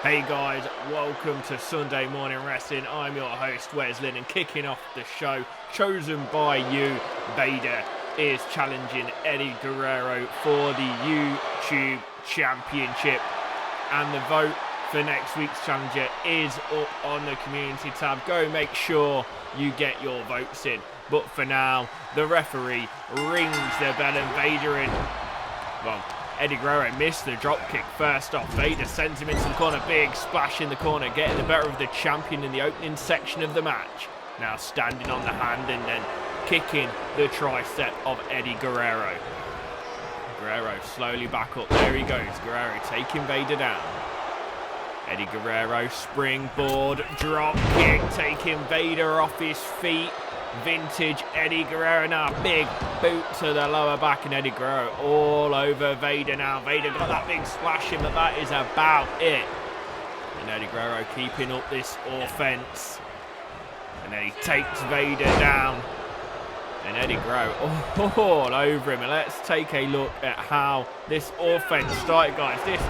Hey guys, welcome to Sunday Morning Wrestling. I'm your host Wes Lynn, and kicking off the show, chosen by you, Vader is challenging Eddie Guerrero for the YouTube Championship, and the vote for next week's challenger is up on the community tab. Go make sure you get your votes in. But for now, the referee rings the bell and Vader in. Well, Eddie Guerrero missed the drop kick first off. Vader sends him into the corner. Big splash in the corner, getting the better of the champion in the opening section of the match. Now standing on the hand and then kicking the tricep of Eddie Guerrero. Guerrero slowly back up. There he goes. Guerrero taking Vader down. Eddie Guerrero springboard drop kick, taking Vader off his feet. Vintage Eddie Guerrero now, big boot to the lower back, and Eddie Guerrero all over Vader now. Vader got that big splash in, but that is about it. And Eddie Guerrero keeping up this offense. And then he takes Vader down. And Eddie Guerrero all over him. And let's take a look at how this offense started, guys. This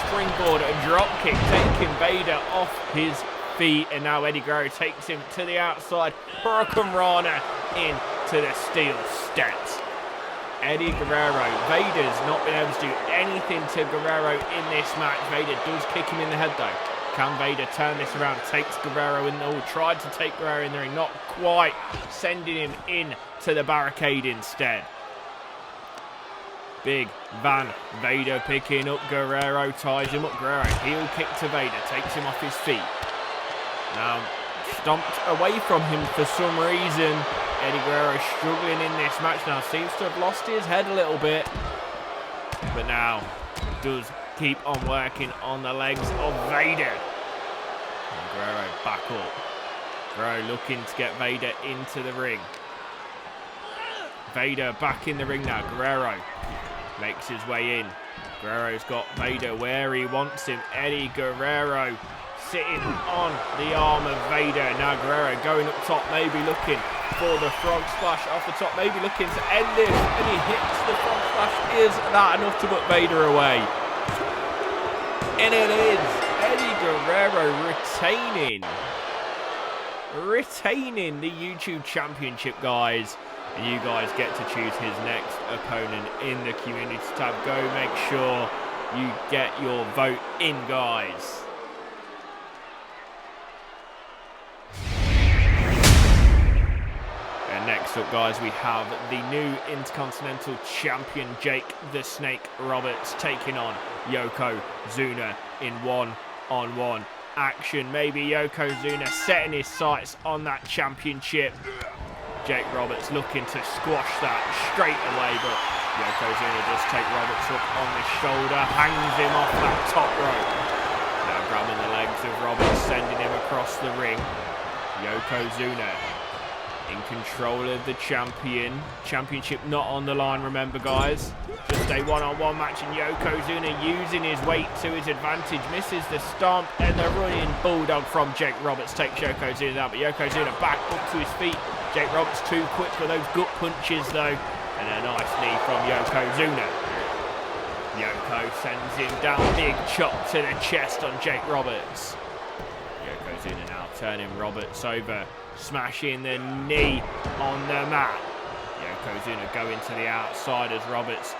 springboard and drop kick taking Vader off his feet, and now Eddie Guerrero takes him to the outside. Hurricane Rana into the steel steps. Eddie Guerrero, Vader's not been able to do anything to Guerrero in this match. Vader does kick him in the head though. Can Vader turn this around? Takes Guerrero in. Oh, tried to take Guerrero in there, not quite, sending him in to the barricade instead. Big Van Vader picking up Guerrero, ties him up. Guerrero heel kick to Vader, takes him off his feet. Now stomped away from him for some reason. Eddie Guerrero struggling in this match now, seems to have lost his head a little bit, but now does keep on working on the legs of Vader. And Guerrero back up. Guerrero looking to get Vader into the ring. Vader back in the ring now. Guerrero makes his way in. Guerrero's got Vader where he wants him. Eddie Guerrero sitting on the arm of Vader. Now Guerrero going up top, maybe looking for the frog splash off the top, maybe looking to end this, and he hits the frog splash. Is that enough to put Vader away? And it is. Eddie Guerrero retaining the YouTube Championship, guys. And you guys get to choose his next opponent in the community tab. Go make sure you get your vote in, guys. And next up, guys, we have the new Intercontinental Champion Jake the Snake Roberts taking on Yokozuna in one-on-one action. Maybe Yokozuna setting his sights on that championship. Jake Roberts looking to squash that straight away, but Yokozuna does take Roberts up on the shoulder, hangs him off that top rope. Now grabbing the legs of Roberts, sending him across the ring. Yokozuna in control of the championship not on the line, remember, guys. Just a one-on-one match, and Yokozuna using his weight to his advantage, misses the stomp, and the running bulldog from Jake Roberts takes Yokozuna down, but Yokozuna back up to his feet. Jake Roberts too quick for those gut punches though, and a nice knee from Yokozuna. Yoko sends him down, big chop to the chest on Jake Roberts. Yokozuna now turning Roberts over, smashing the knee on the mat. Yokozuna going to the outside as Roberts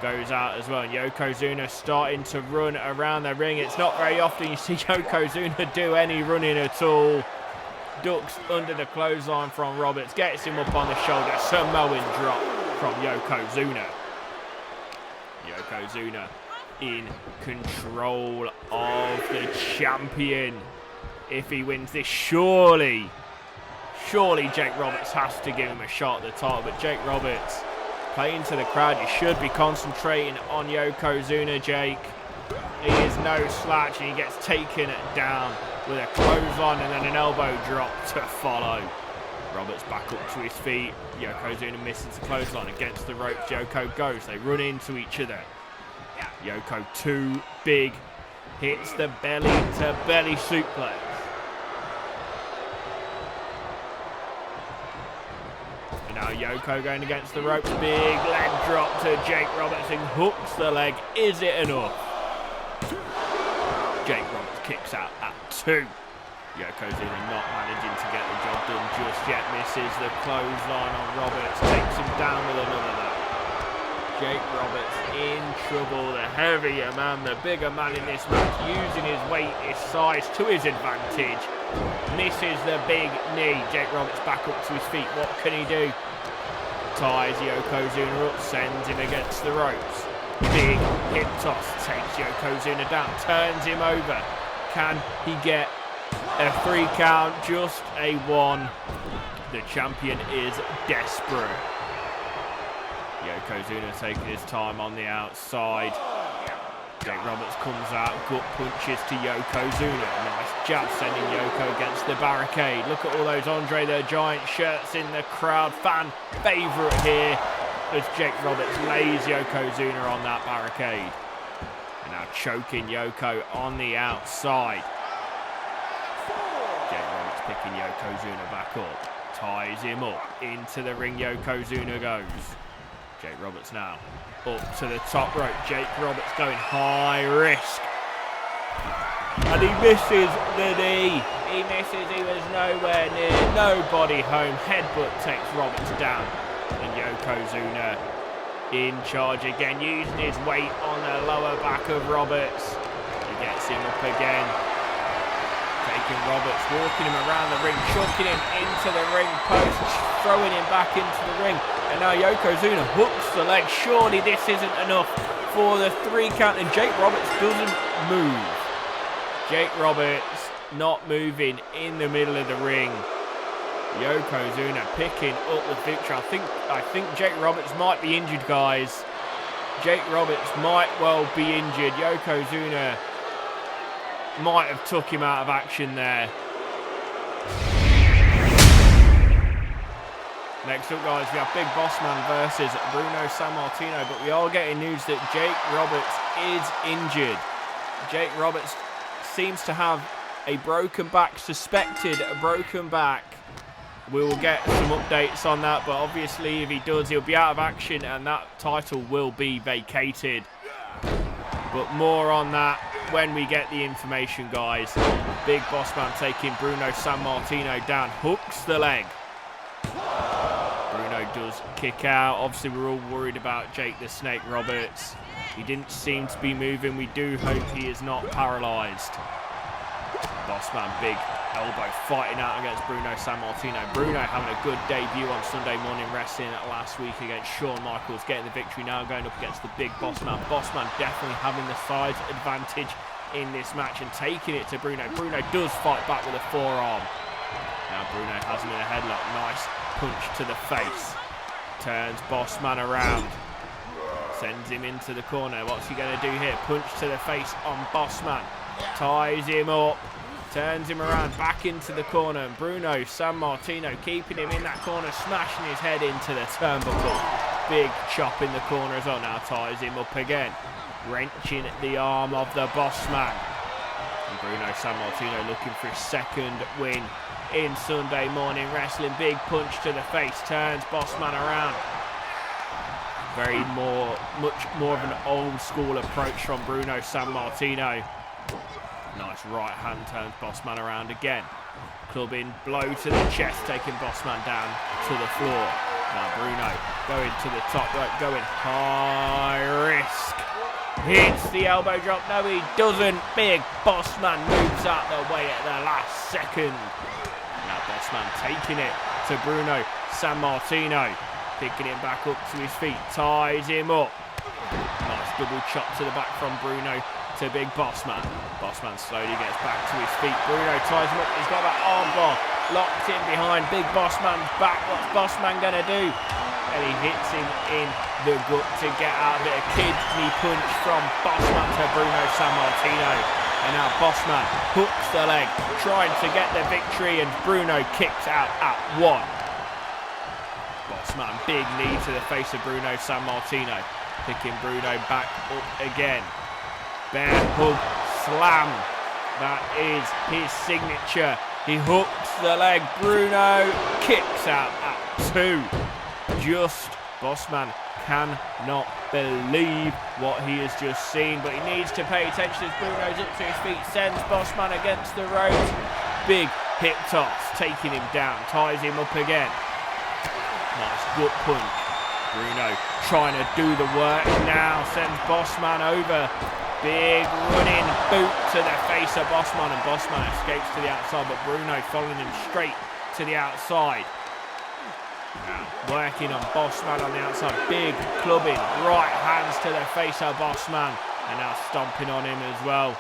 goes out as well. And Yokozuna starting to run around the ring. It's not very often you see Yokozuna do any running at all. Ducks under the clothesline from Roberts, gets him up on the shoulder. Samoan drop from Yokozuna. Yokozuna in control of the champion. If he wins this, surely Jake Roberts has to give him a shot at the title, but Jake Roberts playing to the crowd. You should be concentrating on Yokozuna, Jake. He is no slouch, and he gets taken down with a clothesline and then an elbow drop to follow. Roberts back up to his feet. Yokozuna misses the clothesline against the ropes. Yoko goes. They run into each other. Yoko too big. Hits the belly to belly suplex. And now Yoko going against the ropes. Big leg drop to Jake Roberts and hooks the leg. Is it enough? Jake Roberts kicks out at 2. Yokozuna not managing to get the job done just yet. Misses the clothesline on Roberts. Takes him down with another though. Jake Roberts in trouble. The heavier man, the bigger man in this match, using his weight, his size to his advantage. Misses the big knee. Jake Roberts back up to his feet. What can he do? Ties Yokozuna up, sends him against the ropes. Big hip toss, takes Yokozuna down, turns him over. Can he get a 3 count? Just a 1. The champion is desperate. Yokozuna taking his time on the outside. Jake Roberts comes out, gut punches to Yokozuna. Nice jab sending Yoko against the barricade. Look at all those Andre the Giant shirts in the crowd. Fan favourite here as Jake Roberts lays Yokozuna on that barricade. And now choking Yoko on the outside. Jake Roberts picking Yokozuna back up. Ties him up. Into the ring Yokozuna goes. Jake Roberts now up to the top rope. Jake Roberts going high risk. And he misses the knee. He misses. He was nowhere near. Nobody home. Headbutt takes Roberts down. And Yokozuna in charge again, using his weight on the lower back of Roberts. He gets him up again. Taking Roberts, walking him around the ring, chucking him into the ring post, throwing him back into the ring. And now Yokozuna hooks the leg. Surely this isn't enough for the 3 count. And Jake Roberts doesn't move. Jake Roberts not moving in the middle of the ring. Yokozuna picking up the victory. I think Jake Roberts might be injured, guys. Jake Roberts might well be injured. Yokozuna might have took him out of action there. Next up, guys, we have Big Boss Man versus Bruno Sammartino, but we are getting news that Jake Roberts is injured. Jake Roberts seems to have a broken back, suspected a broken back. We will get some updates on that, but obviously if he does, he'll be out of action and that title will be vacated. But more on that when we get the information, guys. Big Boss Man taking Bruno Sammartino down, hooks the leg. Bruno does kick out. Obviously, we're all worried about Jake the Snake Roberts. He didn't seem to be moving. We do hope he is not paralysed. Boss Man, big elbow, fighting out against Bruno Sammartino. Bruno having a good debut on Sunday Morning Wrestling last week against Shawn Michaels, getting the victory now, going up against the Big Boss Man. Boss Man definitely having the size advantage in this match and taking it to Bruno. Bruno does fight back with a forearm. Now Bruno has him in a headlock. Nice punch to the face. Turns Boss Man around. Sends him into the corner. What's he going to do here? Punch to the face on Boss Man. Ties him up. Turns him around back into the corner. And Bruno Sammartino keeping him in that corner, smashing his head into the turnbuckle. Big chop in the corner as well. Now ties him up again. Wrenching the arm of the Boss Man. And Bruno Sammartino looking for his 2nd win in Sunday Morning Wrestling. Big punch to the face. Turns Boss Man around. Much more of an old school approach from Bruno Sammartino. Nice right hand, turns Boss Man around again. Clubbing blow to the chest, taking Boss Man down to the floor. Now Bruno going to the top rope, going high risk. Hits the elbow drop. No, he doesn't. Big Boss Man moves out the way at the last second. Now Boss Man taking it to Bruno Sammartino. Picking him back up to his feet. Ties him up. Nice double chop to the back from Bruno to Big Boss Man. Boss Man slowly gets back to his feet. Bruno ties him up. He's got that arm bar locked in behind. Big Boss Man's back. What's Boss Man going to do? And he hits him in the gut to get out of it. A kidney punch from Boss Man to Bruno Sammartino. And now Boss Man hooks the leg, trying to get the victory, and Bruno kicks out at 1. Boss Man, big knee to the face of Bruno Sammartino. Picking Bruno back up again. Bear hug slam. That is his signature. He hooks the leg. Bruno kicks out at 2. Just Boss Man cannot believe what he has just seen, but he needs to pay attention as Bruno's up to his feet, sends Bossman against the ropes. Big hip toss, taking him down, ties him up again. Nice gut punch. Bruno trying to do the work now, sends Bossman over. Big running boot to the face of Bossman, and Bossman escapes to the outside, but Bruno following him straight to the outside. Now working on Bossman on the outside, big clubbing, right hands to the face of Bossman, and now stomping on him as well.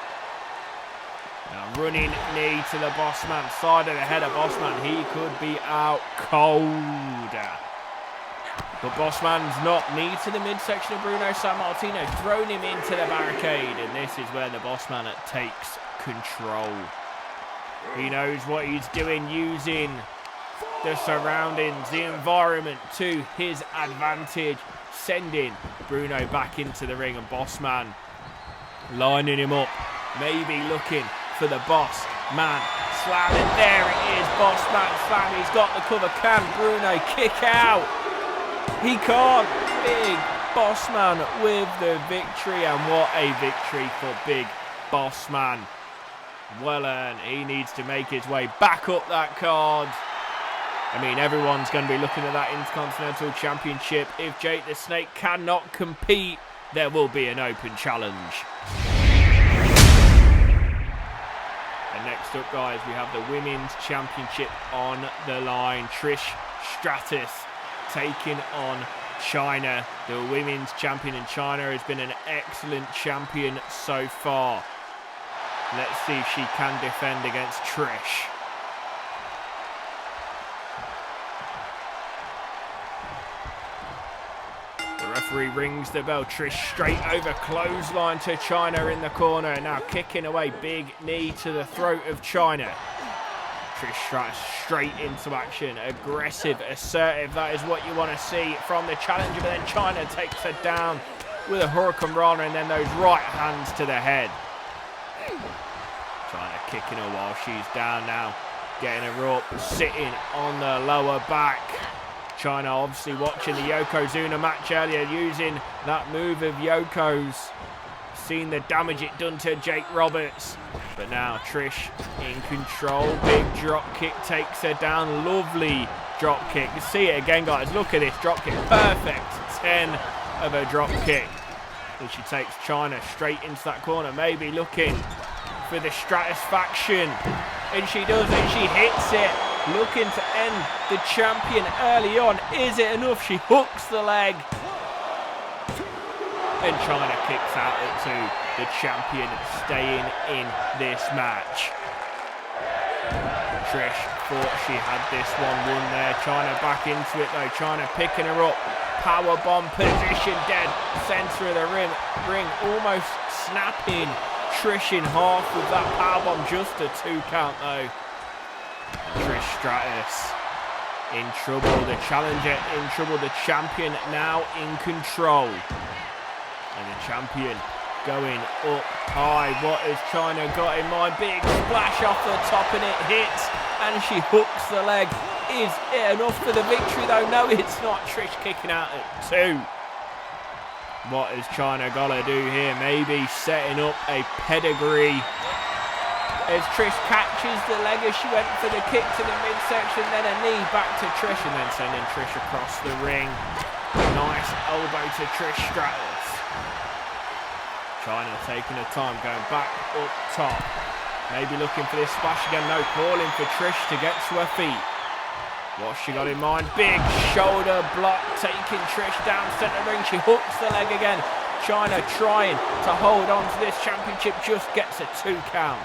Now running knee to the Bossman, side of the head of Bossman, he could be out cold. But Bossman's not, knee to the midsection of Bruno Sammartino, thrown him into the barricade, and this is where the Bossman takes control. He knows what he's doing, using the surroundings, the environment to his advantage, sending Bruno back into the ring, and Bossman lining him up, maybe looking for the Bossman slam, and there it is, Bossman slam, he's got the cover, can Bruno kick out? He can't. Big Bossman with the victory, and what a victory for Big Bossman. Well earned. He needs to make his way back up that card. I mean, everyone's going to be looking at that Intercontinental Championship. If Jake the Snake cannot compete, there will be an open challenge. And next up, guys, we have the Women's Championship on the line. Trish Stratus taking on Chyna. The Women's Champion in Chyna has been an excellent champion so far. Let's see if she can defend against Trish. The referee rings the bell. Trish straight over, clothesline to Chyna in the corner. Now kicking away, big knee to the throat of Chyna. Trish Stratus straight into action, aggressive, assertive. That is what you want to see from the challenger. But then Chyna takes her down with a Hurricane Rana, and then those right hands to the head. Chyna kicking her while she's down now, getting her up, sitting on the lower back. Chyna obviously watching the Yokozuna match earlier, using that move of Yoko's. Seen the damage it done to Jake Roberts. But now Trish in control. Big drop kick takes her down. Lovely drop kick. You see it again, guys. Look at this drop kick. Perfect 10 of a drop kick. And she takes Chyna straight into that corner. Maybe looking for the Stratusfaction. And she does, and she hits it. Looking to end the champion early on. Is it enough? She hooks the leg. And Chyna kicks out at 2. The champion staying in this match. Trish thought she had this one won there. Chyna back into it though. Chyna picking her up. Powerbomb position, dead centre of the ring. Almost snapping Trish in half with that powerbomb. Just a 2 count though. Trish Stratus in trouble. The challenger in trouble. The champion now in control. And the champion going up high. What has Chyna got in mind? Big splash off the top, and it hits. And she hooks the leg. Is it enough for the victory though? No, it's not. Trish kicking out at 2. What has Chyna got to do here? Maybe setting up a pedigree. As Trish catches the leg as she went for the kick to the midsection, then a knee back to Trish, and then sending Trish across the ring. Nice elbow to Trish Stratus. Chyna taking her time, going back up top. Maybe looking for this splash again. No, calling for Trish to get to her feet. What's she got in mind? Big shoulder block, taking Trish down centre ring. She hooks the leg again. Chyna trying to hold on to this championship, just gets a 2 count.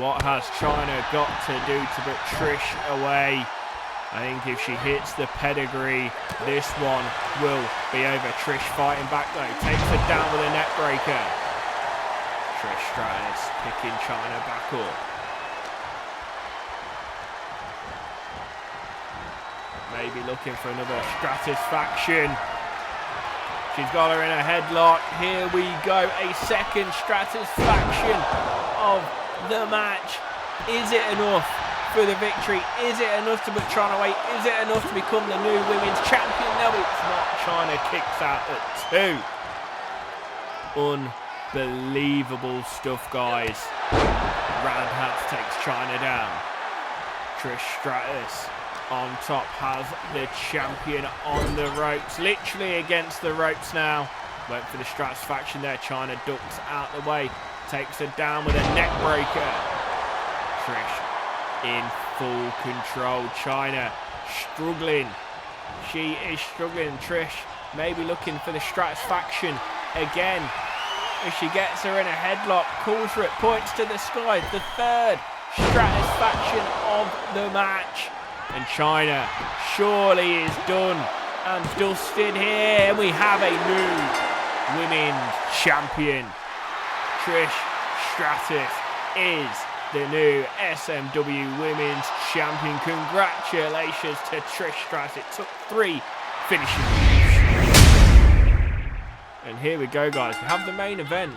What has Chyna got to do to put Trish away? I think if she hits the pedigree, this one will be over. Trish fighting back though, takes her down with a neck breaker. Trish Stratus picking Chyna back up. Maybe looking for another Stratusfaction. She's got her in a headlock. Here we go, a second Stratusfaction of the match. Is it enough for the victory. Is it enough to put Chyna away? Is it enough to become the new women's champion? No, it's not. Chyna kicks out at 2. Unbelievable stuff, guys. Roundhouse takes Chyna down. Trish Stratus on top has the champion on the ropes. Literally against the ropes now. Went for the Stratus faction there. Chyna ducks out the way. Takes her down with a neck breaker. Trish in full control. Chyna struggling. She is struggling. Trish maybe looking for the Stratus faction again. If she gets her in a headlock, calls for it, points to the sky. The third Stratus faction of the match. And Chyna surely is done and dusted here. And we have a new women's champion. Trish Stratus is the new SMW Women's Champion. Congratulations to Trish Stratus. It took 3 finishing moves. And here we go, guys. We have the main event.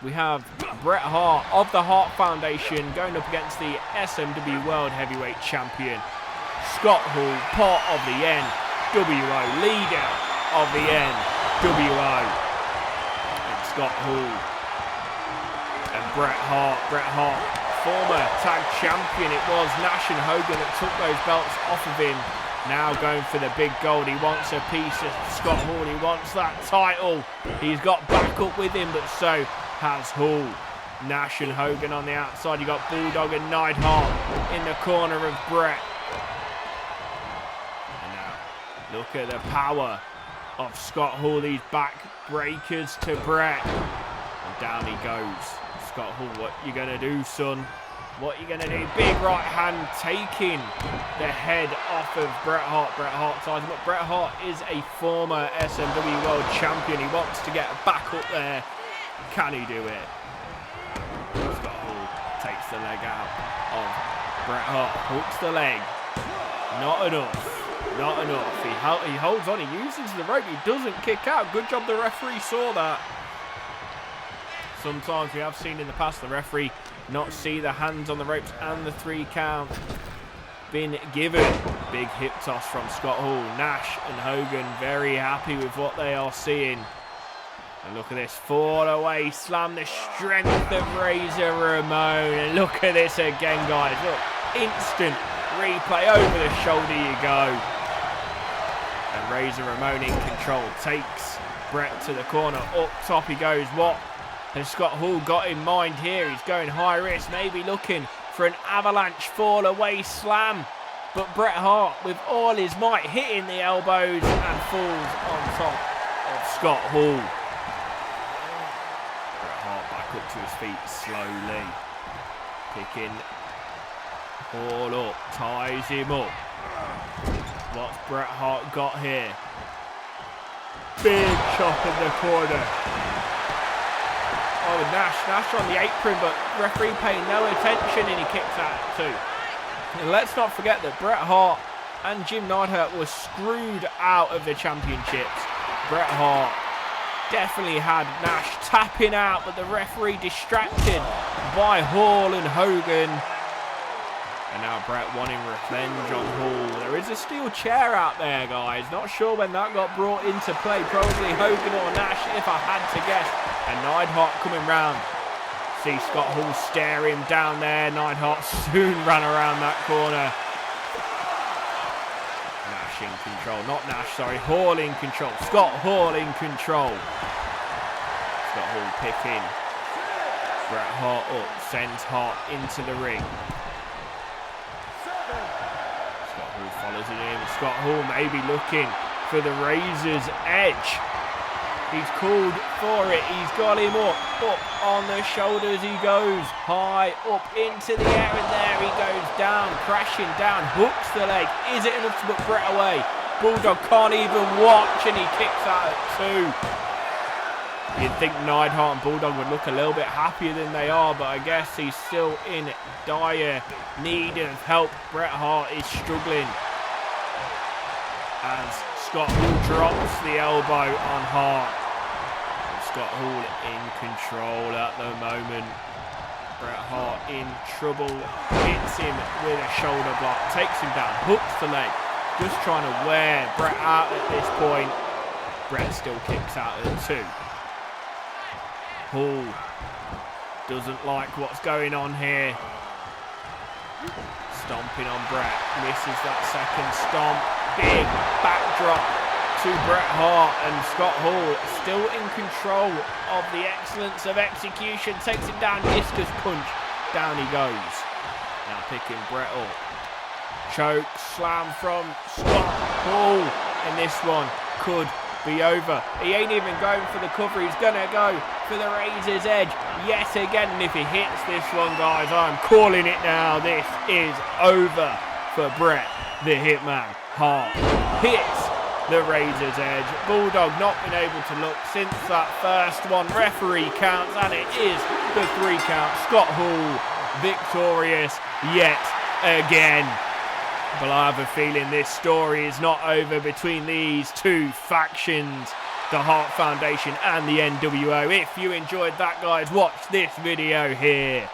We have Bret Hart of the Hart Foundation going up against the SMW World Heavyweight Champion, Scott Hall, part of the NWO, leader of the NWO. And Scott Hall and Bret Hart, former tag champion. It was Nash and Hogan that took those belts off of him. Now going for the big gold. He wants a piece of Scott Hall. He wants that title. He's got backup with him, but so has Hall. Nash and Hogan on the outside. You got Bulldog and Neidhart in the corner of Bret. And now look at the power of Scott Hall. These back breakers to Bret. And down he goes. Scott Hall, what you gonna do, son? What you gonna do? Big right hand taking the head off of Bret Hart. Bret Hart ties him up. Bret Hart is a former SMW World Champion. He wants to get back up there. Can he do it? Scott Hall takes the leg out of Bret Hart. Hooks the leg. Not enough. Not enough. He holds on. He uses the rope. He doesn't kick out. Good job the referee saw that. Sometimes we have seen in the past the referee not see the hands on the ropes and the 3 count been given. Big hip toss from Scott Hall. Nash and Hogan very happy with what they are seeing. And look at this, fall away slam, the strength of Razor Ramon. And look at this again, guys. Look, instant replay, over the shoulder you go. And Razor Ramon in control, takes Bret to the corner. Up top he goes. What has Scott Hall got in mind here? He's going high risk, maybe looking for an avalanche fall away slam. But Bret Hart, with all his might, hitting the elbows and falls on top of Scott Hall. Bret Hart back up to his feet slowly. Picking Hall up, ties him up. What's Bret Hart got here? Big chop in the corner. Oh, Nash on the apron, but referee paying no attention, and he kicks out too. And let's not forget that Bret Hart and Jim Neidhart were screwed out of the championships. Bret Hart definitely had Nash tapping out, but the referee distracted by Hall and Hogan. And now Bret wanting revenge on Hall. There is a steel chair out there, guys. Not sure when that got brought into play. Probably Hogan or Nash, if I had to guess. And Neidhart coming round. See Scott Hall stare him down there. Neidhart soon ran around that corner. Nash in control. Not Nash, sorry. Hall in control. Scott Hall in control. Scott Hall picking Bret Hart up. Sends Hart into the ring. Scott Hall follows it in. Scott Hall maybe looking for the Razor's edge. He's called for it. He's got him up on the shoulders. He goes high up into the air, and there he goes down, crashing down, hooks the leg. Is it enough to put Bret away? Bulldog can't even watch, and he kicks out at 2. You'd think Neidhart and Bulldog would look a little bit happier than they are, but I guess he's still in dire need of help. Bret Hart is struggling as Scott Hall drops the elbow on Hart. And Scott Hall in control at the moment. Bret Hart in trouble, hits him with a shoulder block, takes him down, hooks the leg, just trying to wear Bret out at this point. Bret still kicks out at 2. Hall doesn't like what's going on here. Stomping on Bret, misses that second stomp. Big backdrop to Bret Hart, and Scott Hall still in control of the excellence of execution. Takes him down, discus punch. Down he goes. Now picking Bret up. Choke slam from Scott Hall, and this one could be over. He ain't even going for the cover, he's gonna go for the Razor's Edge yet again, and if he hits this one, guys, I'm calling it now. This is over for Bret the Hitman Hart. Hits the Razor's Edge. Bulldog not been able to look since that first one. Referee counts, and it is the 3 count. Scott Hall victorious yet again. But I have a feeling this story is not over between these two factions, the Hart Foundation and the NWO. If you enjoyed that, guys, watch this video here.